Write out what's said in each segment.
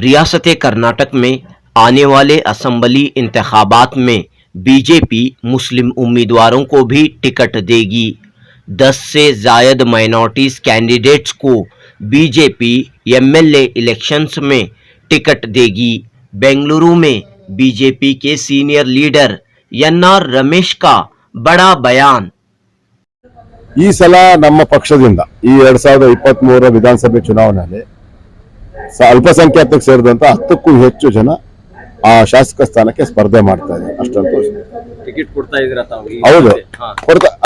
रियासत कर्नाटक में आने वाले असम्बली इंतखाबात में बीजेपी मुस्लिम उम्मीदवारों को भी टिकट देगी। 10 से जायद माइनॉरिटीज कैंडिडेट्स को बीजेपी एमएलए इलेक्शंस में टिकट देगी। बेंगलुरु में बीजेपी के सीनियर लीडर एनआर रमेश का बड़ा बयान। ಈ ಸಲ ನಮ್ಮ ಪಕ್ಷದಿಂದ ಈ 2023 ವಿಧಾನಸಭೆ ಚುನಾವಣೆಯಲ್ಲಿ ಅಲ್ಪಸಂಖ್ಯಾತಕ್ಕೆ ಸೇರಿದಂತ 10ಕ್ಕೂ ಹೆಚ್ಚು ಜನ ಆ ಶಾಸಕ ಸ್ಥಾನಕ್ಕೆ ಸ್ಪರ್ಧೆ ಮಾಡ್ತಾ ಇದ್ದಾರೆ. ಅಷ್ಟಂತೂ ಟಿಕೆಟ್ ಕೊಡ್ತಾ ಇದ್ದೀರಾ ತಾವು? ಹೌದು,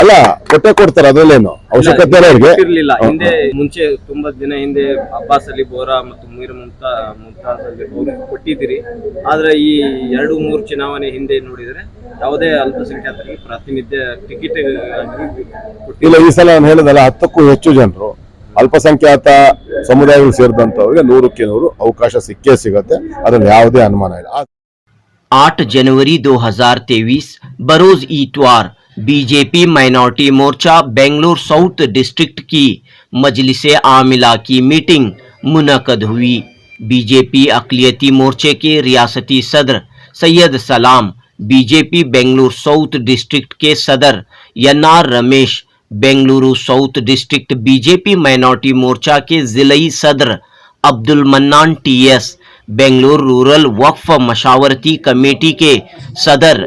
ಅಲ್ಲ ಕೊಟ್ಟೆ ಕೊಡ್ತಾರೆ, ಅದರಲ್ಲೇನು ಅವಶ್ಯಕತೆ ಇರಲಿಲ್ಲ. ಹಿಂದೆ ಮುಂಚೆ ತುಂಬಾ ದಿನ ಹಿಂದೆ ಅಬ್ಬಾಸ್ ಅಲಿ ಬೋರಾ ಮತ್ತು ಮೀರ್ ಮುಂತಾಜ್ ಅಲಿ ಬೋರಾ ಕೊಟ್ಟಿದ್ದೀರಿ. ಆದ್ರೆ ಈ 2-3 ಚುನಾವಣೆ ಹಿಂದೆ ನೋಡಿದ್ರೆ ಯಾವುದೇ ಅಲ್ಪಸಂಖ್ಯಾತರಿಗೆ ಪ್ರಾತಿನಿಧ್ಯ ಟಿಕೆಟ್ ಇಲ್ಲ. ಈ ಸಲ ನಾನು ಹೇಳಿದಲ್ಲ, 10ಕ್ಕೂ ಹೆಚ್ಚು ಜನರು ಅಲ್ಪಸಂಖ್ಯಾತ ಸಮುದಾಯಗಳಿಗೆ ಸೇರಿದಂತವರಿಗೆ 100ಕ್ಕೆ 100 ಅವಕಾಶ ಸಿಕ್ಕೇ ಸಿಗುತ್ತೆ, ಅದರಲ್ಲಿ ಯಾವುದೇ ಅನುಮಾನ ಇಲ್ಲ. 8 जनवरी 2023 बरोज इतवार बीजेपी माइनॉरिटी मोर्चा बेंगलुरु साउथ डिस्ट्रिक्ट की मजलिस आमिला की मीटिंग मुनक्कद हुई। बीजेपी अक़लियती मोर्चे के रियासती सदर सैयद सलाम, बीजेपी बेंगलुरु साउथ डिस्ट्रिक्ट के सदर NR Ramesh, Bengaluru south district BJP minority Morcha के जिलाई सदर अब्दुल मन्नान टीएस, बेंगलुरु रूरल वक्फ मशावरती कमेटी के सदर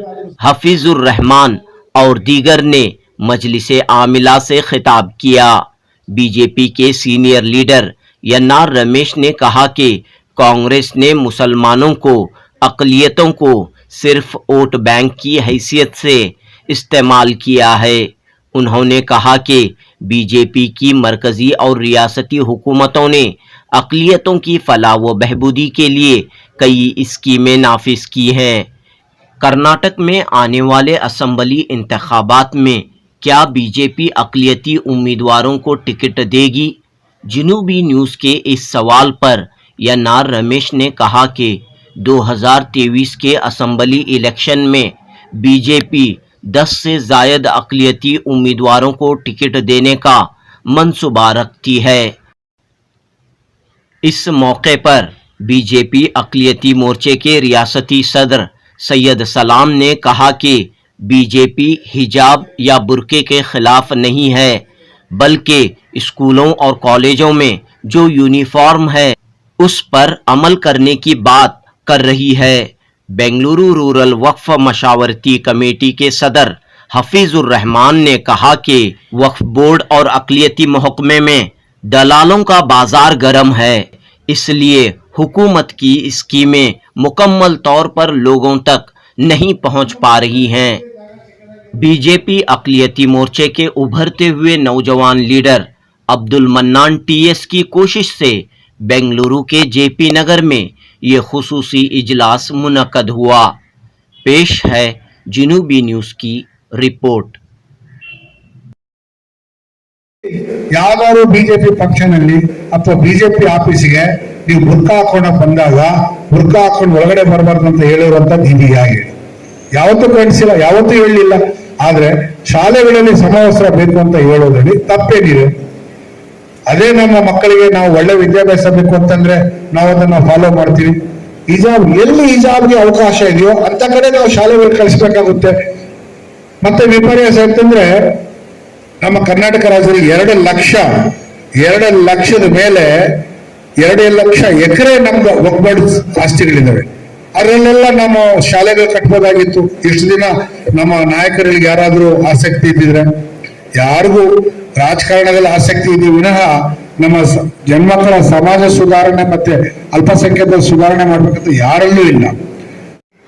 हफीजुर रहमान और दीगर ने मजलिस आमिला से खिताब किया। बीजेपी के सीनियर लीडर एनआर रमेश ने कहा कि कांग्रेस ने मुसलमानों को, अक़लियतों को सिर्फ वोट बैंक की हैसियत से इस्तेमाल किया है। उन्होंने कहा कि बीजेपी की मरकजी और रियासती हुकूमतों ने अक़लियतों की फलाह व बहबूदी के लिए कई स्कीमें नाफिज की हैं। कर्नाटक में आने वाले असम्बली इंतखाबात में क्या बीजेपी अक़लियती उम्मीदवारों को टिकट देगी? जनूबी न्यूज़ के इस सवाल पर एनआर रमेश ने कहा कि 2023 के असम्बली इलेक्शन में बीजेपी 10 से जायद अक़लियती उम्मीदवारों को टिकट देने का मंसूबा रखती है। इस मौके पर बीजेपी अक़लियती मोर्चे के रियासती सदर सैयद सलाम ने कहा कि बीजेपी हिजाब या बुर्के के खिलाफ नहीं है, बल्कि स्कूलों और कॉलेजों में जो यूनिफॉर्म है उस पर अमल करने की बात कर रही है। बेंगलुरु रूरल वक्फ मशावरती कमेटी के सदर हफीजुर रहमान ने कहा कि वक्फ बोर्ड और अक़लियती महकमे में दलालों का बाजार गर्म है, इसलिए हुकूमत की स्कीमें मुकम्मल तौर पर लोगों तक नहीं पहुंच पा रही हैं। बीजेपी अक़लियती मोर्चे के उभरते हुए नौजवान लीडर अब्दुल मन्नान टीएस की कोशिश से बेंगलुरु के जेपी नगर में ये खुसूसी इजलास मुनक्कद हुआ। पेश है जनूबी न्यूज़ की रिपोर्ट। ಯಾವ್ದಾದ್ರು ಬಿಜೆಪಿ ಫಂಕ್ಷನ್ ಅಲ್ಲಿ ಅಥವಾ ಬಿಜೆಪಿ ಆಫೀಸಿಗೆ ನೀವು ಬುರ್ಕಾ ಹಾಕೊಂಡ ಬಂದಾಗ ಬುರ್ಕಾ ಹಾಕೊಂಡು ಒಳಗಡೆ ಬರಬಾರ್ದು ಅಂತ ಹೇಳಿರುವಂತದ್ದು ಇದೀಗ ಹೇಳಿ ಯಾವತ್ತೂ ಕಾಣಿಸಿಲ್ಲ, ಯಾವತ್ತೂ ಹೇಳಲಿಲ್ಲ. ಆದ್ರೆ ಶಾಲೆಗಳಲ್ಲಿ ಸಮವಸ್ತ್ರ ಬೇಕು ಅಂತ ಹೇಳೋದ್ರಲ್ಲಿ ತಪ್ಪೇನಿದೆ? ಅದೇ ನಮ್ಮ ಮಕ್ಕಳಿಗೆ ನಾವು ಒಳ್ಳೆ ವಿದ್ಯಾಭ್ಯಾಸ ಬೇಕು ಅಂತಂದ್ರೆ ನಾವು ಅದನ್ನ ಫಾಲೋ ಮಾಡ್ತೀವಿ. ಹಿಜಾಬ್ ಎಲ್ಲಿ ಹಿಜಾಬ್ಗೆ ಅವಕಾಶ ಇದೆಯೋ ಅಂತ ಕಡೆ ನಾವು ಶಾಲೆಗಳಿಗೆ ಕಳಿಸ್ಬೇಕಾಗುತ್ತೆ. ಮತ್ತೆ ವಿಪರ್ಯಾಸ ಅಂತಂದ್ರೆ ನಮ್ಮ ಕರ್ನಾಟಕ ರಾಜ್ಯದಲ್ಲಿ 2 ಲಕ್ಷದ ಮೇಲೆ 2 ಲಕ್ಷ ಎಕರೆ ನಮ್ದು ಒಗ್ಗಡು ಆಸ್ತಿಗಳಿದ್ದಾವೆ. ಅದರಲ್ಲೆಲ್ಲ ನಮ್ಮ ಶಾಲೆಗಳು ಕಟ್ಬೋದಾಗಿತ್ತು. ಇಷ್ಟು ದಿನ ನಮ್ಮ ನಾಯಕರಿಗೆ ಯಾರಾದ್ರೂ ಆಸಕ್ತಿ ಇದ್ದಿದ್ರೆ, ಯಾರಿಗೂ ರಾಜಕಾರಣದಲ್ಲಿ ಆಸಕ್ತಿ ಇದೆ ವಿನಃ ನಮ್ಮ ಜನ್ಮಕ್ಕಳ ಸಮಾಜ ಸುಧಾರಣೆ ಮತ್ತೆ ಅಲ್ಪಸಂಖ್ಯಾತರ ಸುಧಾರಣೆ ಮಾಡ್ಬೇಕಂತ ಯಾರಲ್ಲೂ ಇಲ್ಲ.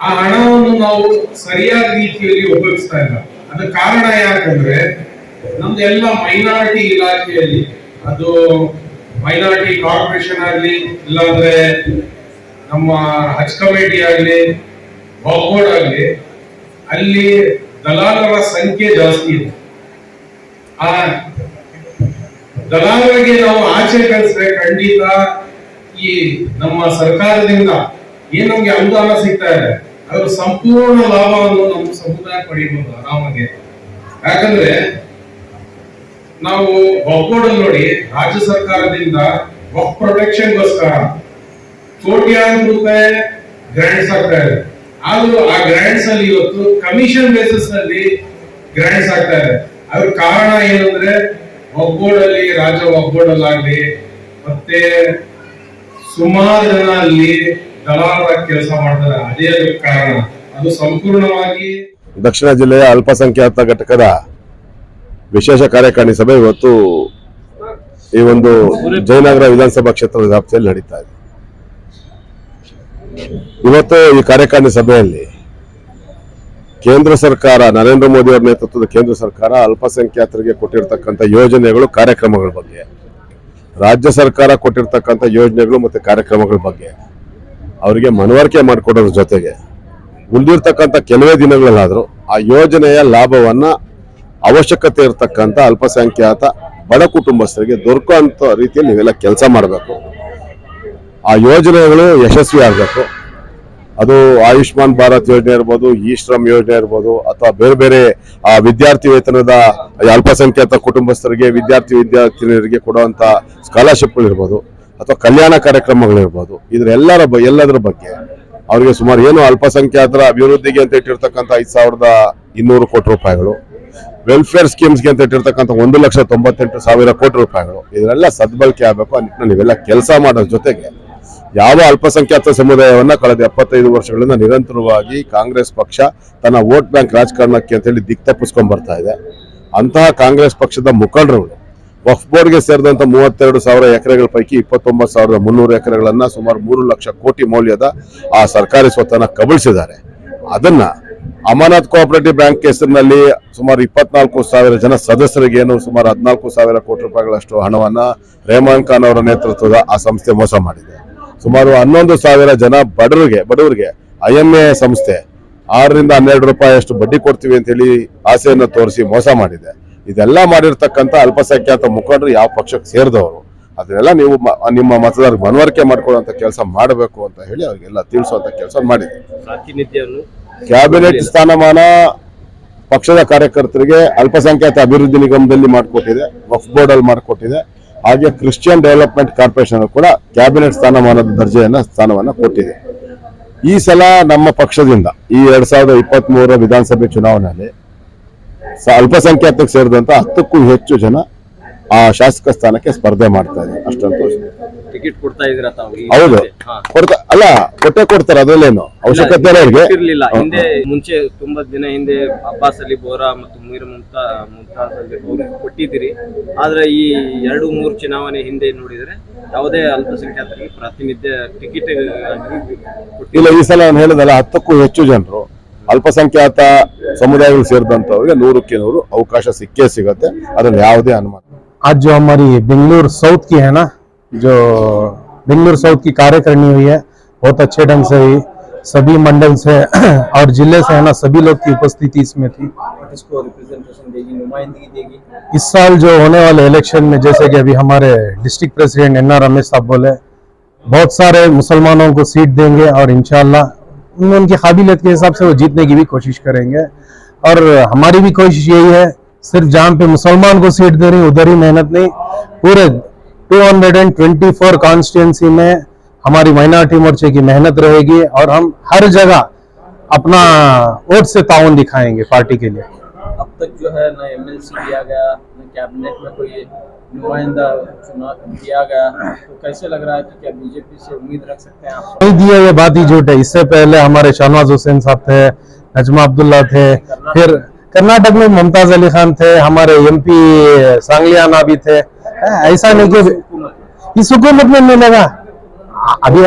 ಆ ಹಣವನ್ನು ನಾವು ಸರಿಯಾದ ರೀತಿಯಲ್ಲಿ ಉಪಯೋಗಿಸ್ತಾ ಇಲ್ಲ. ಅದಕ್ಕೆ ಕಾರಣ ಯಾಕಂದ್ರೆ ನಮ್ದೆಲ್ಲ ಮೈನಾರಿಟಿ ಇಲಾಖೆಯಲ್ಲಿ, ಅದು ಮೈನಾರಿಟಿ ಕಾರ್ಪೊರೇಷನ್ ಆಗಲಿ, ಇಲ್ಲಾಂದ್ರೆ ನಮ್ಮ ಹಜ್ ಕಮಿಟಿ ಆಗಲಿ, ಬೋರ್ಡ್ ಆಗಲಿ, ಅಲ್ಲಿ ದಲಾಲರ ಸಂಖ್ಯೆ ಜಾಸ್ತಿ ಇದೆ. ಆ ದಲಾಲರಿಗೆ ನಾವು ಆಚೆ ಕಳಿಸ್ರೆ ಖಂಡಿತ ಈ ನಮ್ಮ ಸರ್ಕಾರದಿಂದ ಏನ್ ನಮ್ಗೆ ಅನುದಾನ ಸಿಗ್ತಾ ಇದೆ ಅದರ ಸಂಪೂರ್ಣ ಲಾಭವನ್ನು ನಮ್ಮ ಸಮುದಾಯ ಪಡೆಯಬಹುದು ಆರಾಮಾಗಿ. ಯಾಕಂದ್ರೆ ನಾವು ಬೋರ್ಡ್ ನೋಡಿ ರಾಜ್ಯ ಸರ್ಕಾರದಿಂದ ವಕ್ಫ್ ಪ್ರೊಟೆಕ್ಷನ್ಗೋಸ್ಕರ ಕೋಟ್ಯಾಂತರ ರೂಪಾಯಿ ಗ್ರಾಂಟ್ಸ್ ಆಗ್ತಾ ಇದೆ. ಆದ್ರೂ ಆ ಗ್ರಾಂಟ್ಸ್ ಅಲ್ಲಿ ಇವತ್ತು ಕಮಿಷನ್ ಬೇಸಿಸ್ ನಲ್ಲಿ ಗ್ರಾಂಟ್ಸ್ ಆಗ್ತಾ ಇದೆ. ಅದ್ರ ಕಾರಣ ಏನಂದ್ರೆ ಒಗ್ಬೋರ್ಡಲ್ಲಿ ರಾಜ್ಯ ಒಗ್ಬೋರ್ಡಲ್ಲಾಗ್ಲಿ ಮತ್ತೆ ಸುಮಾರು ಜನ ಅಲ್ಲಿ ದಲಾಲರಾಗಿ ಕೆಲಸ ಮಾಡ್ತಾರೆ. ಅದೇ ಅದಕ್ಕೆ ಕಾರಣ. ಅದು ಸಂಪೂರ್ಣವಾಗಿ ದಕ್ಷಿಣ ಜಿಲ್ಲೆಯ ಅಲ್ಪಸಂಖ್ಯಾತ ಘಟಕದ ವಿಶೇಷ ಕಾರ್ಯಕಾರಿಣಿ ಸಭೆ ಇವತ್ತು ಈ ಒಂದು ಜಯನಗರ ವಿಧಾನಸಭಾ ಕ್ಷೇತ್ರದ ವ್ಯಾಪ್ತಿಯಲ್ಲಿ ನಡೀತಾ ಇದೆ. ಇವತ್ತು ಈ ಕಾರ್ಯಕಾರಿಣಿ ಸಭೆಯಲ್ಲಿ ಕೇಂದ್ರ ಸರ್ಕಾರ, ನರೇಂದ್ರ ಮೋದಿ ಅವರ ನೇತೃತ್ವದ ಕೇಂದ್ರ ಸರ್ಕಾರ ಅಲ್ಪಸಂಖ್ಯಾತರಿಗೆ ಕೊಟ್ಟಿರ್ತಕ್ಕಂಥ ಯೋಜನೆಗಳು, ಕಾರ್ಯಕ್ರಮಗಳ ಬಗ್ಗೆ, ರಾಜ್ಯ ಸರ್ಕಾರ ಕೊಟ್ಟಿರ್ತಕ್ಕಂಥ ಯೋಜನೆಗಳು ಮತ್ತು ಕಾರ್ಯಕ್ರಮಗಳ ಬಗ್ಗೆ ಅವರಿಗೆ ಮನವರಿಕೆ ಮಾಡಿಕೊಡೋದ್ರ ಜೊತೆಗೆ ಉಳಿದಿರ್ತಕ್ಕಂಥ ಕೆಲವೇ ದಿನಗಳಲ್ಲಾದರೂ ಆ ಯೋಜನೆಯ ಲಾಭವನ್ನ ಅವಶ್ಯಕತೆ ಇರತಕ್ಕಂಥ ಅಲ್ಪಸಂಖ್ಯಾತ ಬಡ ಕುಟುಂಬಸ್ಥರಿಗೆ ದೊರಕುವಂಥ ರೀತಿಯಲ್ಲಿ ನೀವೆಲ್ಲ ಕೆಲಸ ಮಾಡಬೇಕು. ಆ ಯೋಜನೆಗಳು ಯಶಸ್ವಿ ಆಗಬೇಕು. ಅದು ಆಯುಷ್ಮಾನ್ ಭಾರತ್ ಯೋಜನೆ ಇರ್ಬೋದು, ಇ ಶ್ರಮ್ ಯೋಜನೆ ಇರ್ಬೋದು, ಅಥವಾ ಬೇರೆ ಬೇರೆ ವಿದ್ಯಾರ್ಥಿ ವೇತನದ ಅಲ್ಪಸಂಖ್ಯಾತ ಕುಟುಂಬಸ್ಥರಿಗೆ, ವಿದ್ಯಾರ್ಥಿನಿಯರಿಗೆ ಕೊಡುವಂಥ ಸ್ಕಾಲರ್ಶಿಪ್ಗಳು ಇರ್ಬೋದು, ಅಥವಾ ಕಲ್ಯಾಣ ಕಾರ್ಯಕ್ರಮಗಳಿರ್ಬೋದು. ಎಲ್ಲದರ ಬಗ್ಗೆ ಅವರಿಗೆ ಸುಮಾರು ಏನು ಅಲ್ಪಸಂಖ್ಯಾತರ ಅಭಿವೃದ್ಧಿಗೆ ಅಂತ ಇಟ್ಟಿರ್ತಕ್ಕಂಥ 5,200 ಕೋಟಿ ರೂಪಾಯಿಗಳು, ವೆಲ್ಫೇರ್ ಸ್ಕೀಮ್ಸ್ಗೆ ಅಂತ ಇಟ್ಟಿರ್ತಕ್ಕಂಥ 1,98,000 ಕೋಟಿ ರೂಪಾಯಿಗಳು, ಇದರೆಲ್ಲ ಸದ್ಬಳಕೆ ಆಗಬೇಕು. ಆ ನೀವೆಲ್ಲ ಕೆಲಸ ಮಾಡೋದ್ರ ಜೊತೆಗೆ ಯಾವ ಅಲ್ಪಸಂಖ್ಯಾತ ಸಮುದಾಯವನ್ನ ಕಳೆದ 75 ವರ್ಷಗಳಿಂದ ನಿರಂತರವಾಗಿ ಕಾಂಗ್ರೆಸ್ ಪಕ್ಷ ತನ್ನ ವೋಟ್ ಬ್ಯಾಂಕ್ ರಾಜಕಾರಣಕ್ಕೆ ಅಂತ ಹೇಳಿ ದಿಕ್ತಪ್ಪಿಸ್ಕೊಂಡ್ ಬರ್ತಾ ಇದೆ. ಅಂತಹ ಕಾಂಗ್ರೆಸ್ ಪಕ್ಷದ ಮುಖಂಡರು ವಕ್ಫ್ ಬೋರ್ಡ್ಗೆ ಸೇರಿದಂತ 32,000 ಎಕರೆಗಳ ಪೈಕಿ 29,300 ಎಕರೆಗಳನ್ನ ಸುಮಾರು 3 ಲಕ್ಷ ಕೋಟಿ ಮೌಲ್ಯದ ಆ ಸರ್ಕಾರಿ ಸ್ವತ್ತನ್ನ ಕಬಳಿಸಿದ್ದಾರೆ. ಅದನ್ನ ಅಮಾನತ್ ಕೋಆಪರೇಟಿವ್ ಬ್ಯಾಂಕ್ ಹೆಸರಿನಲ್ಲಿ ಸುಮಾರು 24,000 ಜನ ಸದಸ್ಯರಿಗೆ ಏನು ಸುಮಾರು 14,000 ಕೋಟಿ ರೂಪಾಯಿಗಳಷ್ಟು ಹಣವನ್ನ ರೆಹಮಾನ್ ಖಾನ್ ಅವರ ನೇತೃತ್ವದ ಆ ಸಂಸ್ಥೆ ಮೋಸ ಮಾಡಿದೆ. ಸುಮಾರು 11,000 ಜನ ಬಡವರಿಗೆ IMA ಸಂಸ್ಥೆ 6 ರಿಂದ 12 ರೂಪಾಯಿಯಷ್ಟು ಬಡ್ಡಿ ಕೊಡ್ತೀವಿ ಅಂತ ಹೇಳಿ ಆಸೆಯನ್ನು ತೋರಿಸಿ ಮೋಸ ಮಾಡಿದೆ. ಇದೆಲ್ಲ ಮಾಡಿರ್ತಕ್ಕಂಥ ಅಲ್ಪಸಂಖ್ಯಾತ ಮುಖಂಡರು ಯಾವ ಪಕ್ಷಕ್ಕೆ ಸೇರಿದವರು, ಅದನ್ನೆಲ್ಲ ನೀವು ನಿಮ್ಮ ಮತದಾರರಿಗೆ ಮನವರಿಕೆ ಮಾಡ್ಕೊಳ್ಳುವಂತ ಕೆಲಸ ಮಾಡಬೇಕು ಅಂತ ಹೇಳಿ ಅವರಿಗೆಲ್ಲ ತಿಳಿಸುವಂತ ಕೆಲಸ ಮಾಡಿದೆ. ಕ್ಯಾಬಿನೆಟ್ ಸ್ಥಾನಮಾನ ಪಕ್ಷದ ಕಾರ್ಯಕರ್ತರಿಗೆ ಅಲ್ಪಸಂಖ್ಯಾತ ಅಭಿವೃದ್ಧಿ ನಿಗಮದಲ್ಲಿ ಮಾಡಿಕೊಟ್ಟಿದೆ, ವಕ್ಫ್ ಬೋರ್ಡ್ ಅಲ್ಲಿ ಮಾಡಿಕೊಟ್ಟಿದೆ. ಹಾಗೆ ಕ್ರಿಶ್ಚಿಯನ್ ಡೆವಲಪ್ಮೆಂಟ್ ಕಾರ್ಪೊರೇಷನ್ ಕೂಡ ಕ್ಯಾಬಿನೆಟ್ ಸ್ಥಾನಮಾನದ ಸ್ಥಾನವನ್ನ ಕೊಟ್ಟಿದೆ. ಈ ಸಲ ನಮ್ಮ ಪಕ್ಷದಿಂದ ಈ 2023 ವಿಧಾನಸಭೆ ಚುನಾವಣೆಯಲ್ಲಿ ಅಲ್ಪಸಂಖ್ಯಾತಕ್ಕೆ ಸೇರಿದಂತ 10ಕ್ಕೂ ಹೆಚ್ಚು ಜನ ಆ ಶಾಸಕ ಸ್ಥಾನಕ್ಕೆ ಸ್ಪರ್ಧೆ ಮಾಡ್ತಾ ಇದೆ. ಅಷ್ಟಂತೂ ಟಿಕೆಟ್ ಕೊಡ್ತಾ ಇದ್ದೀರಾ ತಾವು? ಹೌದು, ಕೊಡ್ತಾರೆ. ಅದರಲ್ಲೇನು ಅವಶ್ಯಕತೆ ಇರಲಿಲ್ಲ. ಹಿಂದೆ ಮುಂಚೆ ತುಂಬಾ ದಿನ ಹಿಂದೆ ಅಬ್ಬಾಸ್ ಅಲಿ ಬೋರಾ ಮತ್ತು ಮೀರ್ ಮುಮ್ತಾಜ್ ಅವ್ರಿಗೆ ಕೊಟ್ಟಿದ್ದೀರಿ. ಆದ್ರೆ ಈ 2-3 ಚುನಾವಣೆ ಹಿಂದೆ ನೋಡಿದ್ರೆ ಯಾವುದೇ ಅಲ್ಪಸಂಖ್ಯಾತರಿಗೆ ಪ್ರಾತಿನಿಧ್ಯ ಟಿಕೆಟ್ ಇಲ್ಲ. ಈ ಸಲ ನಾನು ಹೇಳಿದಲ್ಲ, 10ಕ್ಕೂ ಹೆಚ್ಚು ಜನರು ಅಲ್ಪಸಂಖ್ಯಾತ ಸಮುದಾಯಗಳು ಸೇರಿದಂತವ್ರಿಗೆ 100ಕ್ಕೆ 100 ಅವಕಾಶ ಸಿಕ್ಕೇ ಸಿಗುತ್ತೆ. ಅದ್ರಲ್ಲಿ ಯಾವುದೇ ಅನುಮಾನ. आज जो हमारी बेंगलुरु साउथ की है ना, जो बेंगलुरु साउथ की कार्यकारिणी हुई है, बहुत अच्छे ढंग से हुई. सभी मंडल से और जिले से है ना, सभी लोग की उपस्थिति इसमें थी. इसको रिप्रेजेंटेशन देगी, नुमाइंदगी देगी. इस साल जो होने वाले इलेक्शन में, जैसे कि अभी हमारे डिस्ट्रिक्ट प्रेसिडेंट NR रमेश साहब बोले, बहुत सारे मुसलमानों को सीट देंगे और इंशाल्लाह उनकी काबिलियत के हिसाब से वो जीतने की भी कोशिश करेंगे. और हमारी भी कोशिश यही है, सिर्फ जहां पे मुसलमान को सीट दे रही उधर ही मेहनत नहीं, पूरे 224 कॉन्स्टिट्यूंसी में हमारी माइनॉरिटी मोर्चे की मेहनत रहेगी और हम हर जगह अपना वोट से ताउन दिखाएंगे पार्टी के लिए. अब तक जो है ना MLC दिया गया, ना कैबिनेट में कोई नुमाइंदा चुनाव दिया गया, तो कैसे लग रहा है कि क्या बीजेपी से उम्मीद रख सकते हैं आप? नहीं दिया, ये बात ही झूठ है. इससे पहले हमारे शहनवाज हुसैन साहब थे, नजमा अब्दुल्ला थे, फिर कर्नाटक में मुमताज अली खान थे, हमारे MP सांगलियाना भी थे. ऐसा नहीं कि इस हुकूमत में मिलेगा. अभी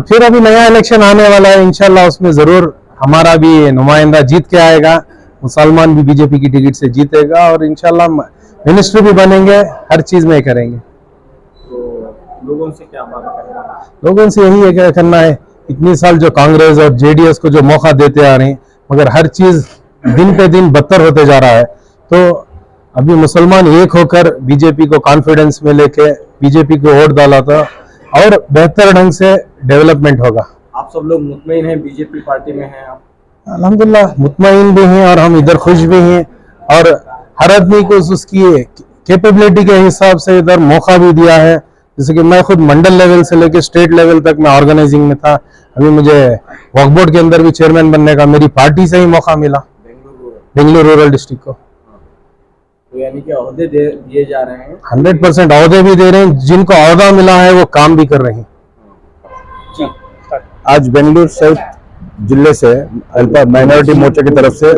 फिर अभी नया इलेक्शन आने वाला है, इंशाल्लाह उसमें जरूर हमारा भी नुमाइंदा जीत के आएगा. मुसलमान भी बीजेपी की टिकट से जीतेगा और इंशाल्लाह मिनिस्टर भी बनेंगे, हर चीज में करेंगे. तो लोगों से क्या मांग करेंगे? लोगों से यही करना है, इतनी साल जो कांग्रेस और JDS को जो मौका देते आ रहे हैं, मगर हर चीज दिन पे दिन बदतर होते जा रहा है. तो अभी मुसलमान एक होकर बीजेपी को कॉन्फिडेंस में लेके बीजेपी को वोट डाला था और बेहतर ढंग से डेवलपमेंट होगा. आप सब लोग मुतमईन हैं, बीजेपी पार्टी में हैं आप? अल्हम्दुलिल्लाह मुतमईन भी हैं और हम इधर खुश भी हैं. और हर आदमी को उसकी कैपेबिलिटी के हिसाब से इधर मौका भी दिया है. जैसे कि मैं खुद मंडल लेवल से लेकर स्टेट लेवल तक मैं ऑर्गेनाइजिंग में था। अभी मुझे वक्फ बोर्ड के अंदर भी चेयरमैन बनने का मेरी पार्टी से ही मौका मिला, बेंगलुरु रूरल डिस्ट्रिक्ट को। तो यानी कि ओहदे दिए जा रहे हैं। 100% ओहदे भी दे रहे हैं, जिनको ओहदा मिला है वो काम भी कर रहे हैं। आज बेंगलुरु साउथ जिले से अल्पा माइनॉरिटी मोर्चा की तरफ से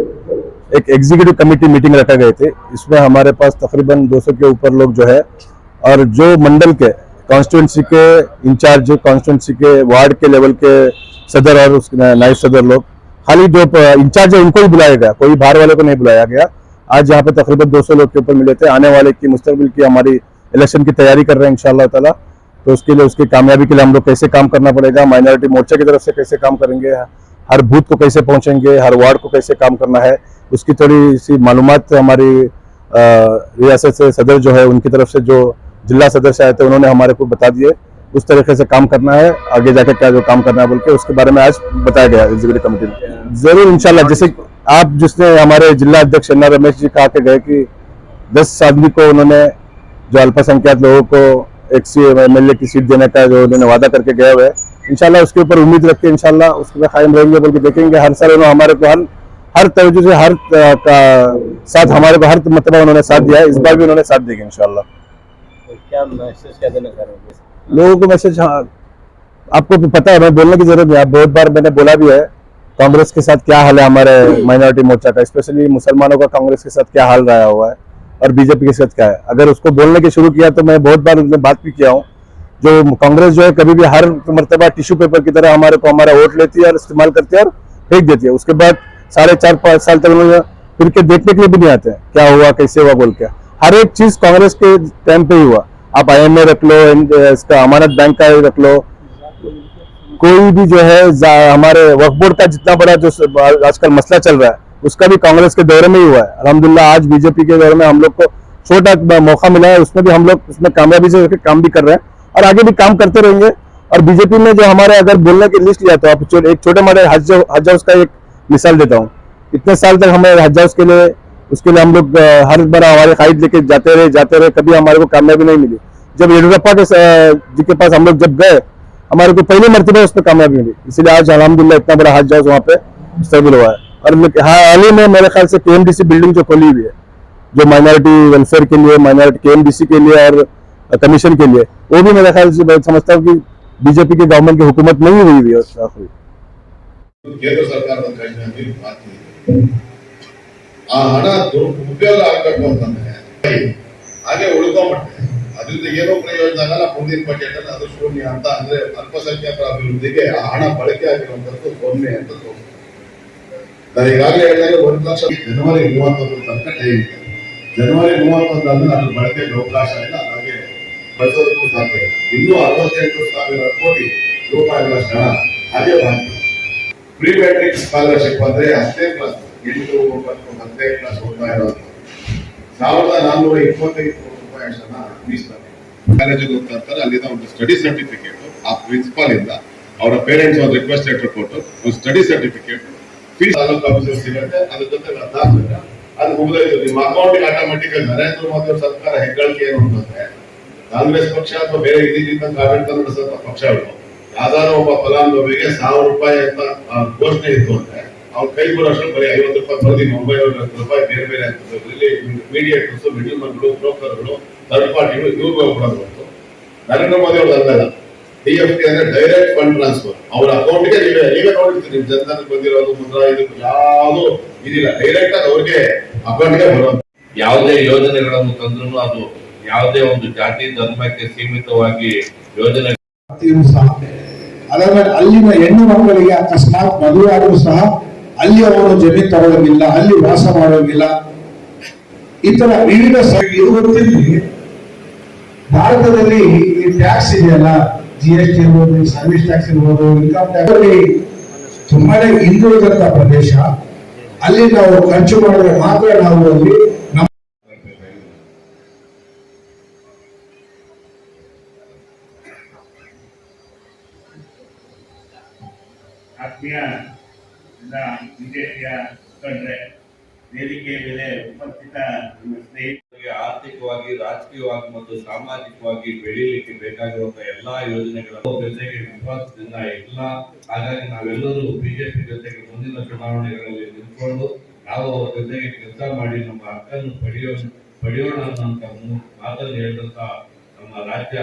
एक एग्जीक्यूटिव कमेटी मीटिंग रखा गए थे। इसमें हमारे पास तकरीबन 200 के ऊपर लोग जो है, और जो मंडल के कॉन्स्टिट्यूंसी के इंचार्ज, कॉन्स्टिट्यूंसी के वार्ड के लेवल के सदर और उसके नायब सदर लोग, खाली जो इंचार्ज है उनको ही बुलाया गया, कोई बाहर वाले को नहीं बुलाया गया। आज यहाँ पे तकरीबन 200 लोग के ऊपर मिले थे। आने वाले की मुस्तकबिल की हमारी इलेक्शन की तैयारी कर रहे हैं इंशाअल्लाह ताला। तो उसके लिए, उसकी कामयाबी के लिए हम लोग कैसे काम करना पड़ेगा, माइनॉरिटी मोर्चा की तरफ से कैसे काम करेंगे, हर बूथ को कैसे पहुंचेंगे, हर वार्ड को कैसे काम करना है, उसकी थोड़ी सी मालूमात हमारी रियासत से सदर जो है उनकी तरफ से, जो जिला सदर से आए थे उन्होंने हमारे को बता दिए उस तरीके से काम करना है, आगे जाकर क्या जो काम करना है बोल के उसके बारे में आज बताया गया एग्जीक्यूटिव कमेटी में। जरूर इंशाल्लाह, जैसे आप जिसने हमारे जिला अध्यक्ष एन आर रमेश जी कहा के गए कि 10 आदमी को उन्होंने जो अल्पसंख्यक लोगों को एक MLA की सीट देने का जो उन्होंने वादा करके गए हुए, इंशाल्लाह उसके ऊपर उम्मीद रख के इंशाल्लाह उसके कायम रहेंगे बोल के देखेंगे। हर साल उन्होंने हमारे को हर तवज्जो से हर का साथ हमारे को हर मतलब उन्होंने साथ दिया है, इस बार भी उन्होंने साथ देंगे इंशाल्लाह। तो क्या मैसेज क्या देना चाहेंगे लोगों को मैसेज? हाँ, आपको भी पता है, मैं बोलने की जरूरत नहीं, बहुत बार मैंने बोला भी है कांग्रेस के साथ क्या हाल है हमारे माइनॉरिटी मोर्चा का, स्पेशली मुसलमानों का कांग्रेस के साथ क्या हाल रहा हुआ है और बीजेपी के साथ क्या है। अगर उसको बोलने के शुरू किया तो मैं बहुत बार उसमें बात भी किया हूँ। जो कांग्रेस जो है कभी भी हर मरतबा टिश्यू पेपर की तरह हमारे को हमारा वोट लेती है और इस्तेमाल करती है और फेंक देती है। उसके बाद 4.5-5 साल तक उन्होंने फिर के देखने के लिए भी नहीं आते हैं क्या हुआ कैसे हुआ बोल के। हर एक चीज कांग्रेस के टाइम पे ही हुआ। आप IMA रख लो, इसका अमानत बैंक का रख लो, कोई भी जो है हमारे वक्फ बोर्ड का जितना बड़ा जो आजकल मसला चल रहा है उसका भी कांग्रेस के दौरे में ही हुआ है। अल्हम्दुलिल्लाह आज बीजेपी के दौरे में हम लोग को छोटा मौका मिला है, उसमें भी हम लोग उसमें कामयाबी से काम भी कर रहे हैं और आगे भी काम करते रहेंगे। और बीजेपी में जो हमारे अगर बोलने की लिस्ट लिया तो आप एक छोटे मोटे हज हाउस का एक मिसाल देता हूँ। इतने साल तक हमें हज हाउस के लिए उसके लिए हम लोग हर बार हमारे कायद लेके जाते रहे, कभी हमारे को कामयाबी नहीं मिली। जब येडियुरप्पा के जी के पास हम लोग जब गए हमारे को पहले मरतबा उसमें कामयाबी मिली, इसलिए आज अल्हम्दुलिल्लाह इतना बड़ा हज हाउस वहाँ पे स्टेबल हुआ है। और हाल ही में मेरे ख्याल से KMDC बिल्डिंग जो खोली हुई है जो माइनॉरिटी वेलफेयर के लिए, माइनॉरिटी KMDC के लिए और कमीशन के लिए, वो भी मेरे ख्याल से मैं समझता हूँ कि बीजेपी की गवर्नमेंट की हुकूमत नहीं हुई है। ಕೇಂದ್ರ ಸರ್ಕಾರದ ಕೈನಲ್ಲಿ ಮಾತಿದೆ ಆ ಹಣ ಉಪಯೋಗ ಆಗಬೇಕು ಅಂತಂದ್ರೆ ಹಾಗೆ ಉಳ್ಕೊಂಡ್ಬಿಟ್ಟೆ, ಅದರಿಂದ ಏನೋ ಪ್ರಯೋಜನ ಆಗಲ್ಲ, ಮುಂದಿನ ಬಜೆಟ್ ಅಲ್ಲಿ ಅದು ಶೂನ್ಯ ಅಂತ ಅಂದ್ರೆ ಅಲ್ಪಸಂಖ್ಯಾತರ ಅಭಿವೃದ್ಧಿಗೆ ಆ ಹಣ ಬಳಕೆ ಆಗಿರುವಂತದ್ದು ಸೊನ್ನೆ ಅಂತ ತೋರಿಸ್ತದೆ. ನಾನು ಈಗಾಗಲೇ ಹೇಳಿದಾಗ 1 ಲಕ್ಷ ಜನವರಿ 31 ತನಕ ಟೈಮ್ ಇದೆ. ಜನವರಿ 31 ಆದ್ಮೇಲೆ ಅದ್ರ ಬಳಕೆಗೆ ಅವಕಾಶ ಇಲ್ಲ, ಹಾಗೆ ಬಳಸೋದಕ್ಕೂ ಸಾಧ್ಯ ಇಲ್ಲ. ಇನ್ನೂ 68,000 ಕೋಟಿ ರೂಪಾಯಿಗಳಷ್ಟು ಹಣ ಹಾಗೆ ಬಾಕಿ. ಪ್ರೀ ಮ್ಯಾಟ್ರಿಕ್ ಸ್ಕಾಲರ್ಶಿಪ್ ಅಂದ್ರೆ 10ನೇ ಕ್ಲಾಸ್ 8, 9, 10ನೇ ಕ್ಲಾಸ್ ಓದ್ತಾ ಇರೋದು 1,425 ಕೋಟಿ ರೂಪಾಯಿ ಅಷ್ಟನ್ನ ಮೀಸಲಾತಿ ಕಾಲೇಜಿಗೆ ಹೋಗ್ತಾ ಇರ್ತಾರೆ. ಅಲ್ಲಿಂದ ಒಂದು ಸ್ಟಡಿ ಸರ್ಟಿಫಿಕೇಟ್ ಆ ಪ್ರಿನ್ಸಿಪಾಲ್ ಇಂದ ಅವರ ಪೇರೆಂಟ್ಸ್ ಒಂದು ರಿಕ್ವೆಸ್ಟ್ ಲೆಟರ್ ಕೊಟ್ಟು ಒಂದು study certificate fees taluk officer ಸಿಗುತ್ತೆ. ಅದ್ರ ಜೊತೆ ಅದು ಮುಗಿದೋಯ್ತು, ನಿಮ್ಮ ಅಕೌಂಟ್ಗೆ ಆಟೋಮೆಟಿಕ್ ಆಗಿ. ನರೇಂದ್ರ ಮೋದಿ ಅವರ ಸರ್ಕಾರ ಹೆಗ್ಗಳಿಕೆ ಏನು ಅಂತಂದ್ರೆ ಕಾಂಗ್ರೆಸ್ ಪಕ್ಷ ಅಥವಾ ಬೇರೆ ಇದರಿಂದ ಆಡಳಿತ ನಡೆಸುವಂತ ಪಕ್ಷಗಳು ಯಾವ್ದಾದ್ರು ಒಬ್ಬ ಫಲಾನುಭವಿಗೆ 1,000 ರೂಪಾಯಿ ಅಂತ ಘೋಷಣೆ ಇತ್ತು ಅಂದ್ರೆ ಅವ್ರ ಕೈ ಬರೋಷ್ಟು ಬರೀ 50 ರೂಪಾಯಿ ಪ್ರತಿ 900 ರೂಪಾಯಿ ಬೇರೆ ಬೇರೆ ಹಂತದಲ್ಲಿ ಮೀಡಿಯೇಟರ್ಸ್, ಮಿಡಲ್ ಮನ್ಗಳು, ಬ್ರೋಕರ್ಗಳು, ಥರ್ಡ್ ಪಾರ್ಟಿಗಳು ಇವ್ರಿಗೆ ಕೊಡೋದು ಬಂತು. ನರೇಂದ್ರ ಮೋದಿ ಅವ್ರದ್ದು ಅಲ್ಲ, DFT ಅಂದ್ರೆ ಡೈರೆಕ್ಟ್ ಫಂಡ್ ಟ್ರಾನ್ಸ್ಫರ್. ಅವ್ರ ಅಕೌಂಟ್ಗೆ ನೀವೇ ನೋಡಿರ್ತೀರಿ, ನಿಮ್ ಜನಧನಕ್ಕೆ ಬಂದಿರೋದು, ಮುದ್ರಾ ಇದಕ್ಕೆ ಯಾವುದು ಇದಿಲ್ಲ, ಡೈರೆಕ್ಟ್ ಆಗಿ ಅವ್ರಿಗೆ ಅಕೌಂಟ್ಗೆ ಬರೋದು. ಯಾವುದೇ ಯೋಜನೆಗಳನ್ನು ತಂದ್ರು ಅದು ಯಾವುದೇ ಒಂದು ಜಾತಿ ಧರ್ಮಕ್ಕೆ ಸೀಮಿತವಾಗಿ ಯೋಜನೆ ಸಹ ಅದಾದ್ಮೇಲೆ ಅಲ್ಲಿನ ಹೆಣ್ಣು ಮಕ್ಕಳಿಗೆ ಅಕಸ್ಮಾತ್ ಮದುವೆ ಆದರೂ ಸಹ ಅಲ್ಲಿ ಅವರು ಜಮೀನು ತಗೊಳ್ಳೋಂಗಿಲ್ಲ, ಅಲ್ಲಿ ವಾಸ ಮಾಡೋಂಗಿಲ್ಲ. ಈ ತರ ವಿವಿಧ ಇದು ಗೊತ್ತಿರಲಿ, ಭಾರತದಲ್ಲಿ ಈ ಟ್ಯಾಕ್ಸ್ ಇದೆಯಲ್ಲ, GST ಇರ್ಬೋದು, ಸರ್ವಿಸ್ ಟ್ಯಾಕ್ಸ್ ಇರ್ಬೋದು, ಇನ್ಕಮ್ ಟ್ಯಾಕ್ಸ್ ಅಲ್ಲಿ ತುಂಬಾನೇ ಹಿಂದುಳಿದಂತ ಪ್ರದೇಶ. ಅಲ್ಲಿ ನಾವು ಖರ್ಚು ಮಾಡಿದ್ರೆ ಮಾತ್ರ ನಾವು ಅಲ್ಲಿ ಆತ್ಮೀಯ ಬಿಜೆಪಿಯ ಮುಖಂಡರೆ, ವೇದಿಕೆಯ ಮೇಲೆ ಉಪಸ್ಥಿತ ನಮ್ಮ ಸ್ನೇಹಿತರಿಗೆ, ಆರ್ಥಿಕ ಆರ್ಥಿಕವಾಗಿ, ರಾಜಕೀಯವಾಗಿ ಮತ್ತು ಸಾಮಾಜಿಕವಾಗಿ ಬೆಳೀಲಿಕ್ಕೆ ಬೇಕಾಗಿರುವಂತಹ ಎಲ್ಲಾ ಯೋಜನೆಗಳ ಜೊತೆಗೆ ವಿಶ್ವಾಸದಿಂದ ಇಲ್ಲ. ಹಾಗಾಗಿ ನಾವೆಲ್ಲರೂ ಬಿಜೆಪಿ ಜೊತೆಗೆ ಮುಂದಿನ ಚುನಾವಣೆಗಳಲ್ಲಿ ನಿಂತ್ಕೊಂಡು ನಾವು ಅವರ ಜೊತೆಗೆ ಕೆಲಸ ಮಾಡಿ ನಮ್ಮ ಹಕ್ಕನ್ನು ಪಡೆಯೋಣ ಅನ್ನೋ ಮಾತನ್ನು ಹೇಳಿದಂತ ನಮ್ಮ ರಾಜ್ಯ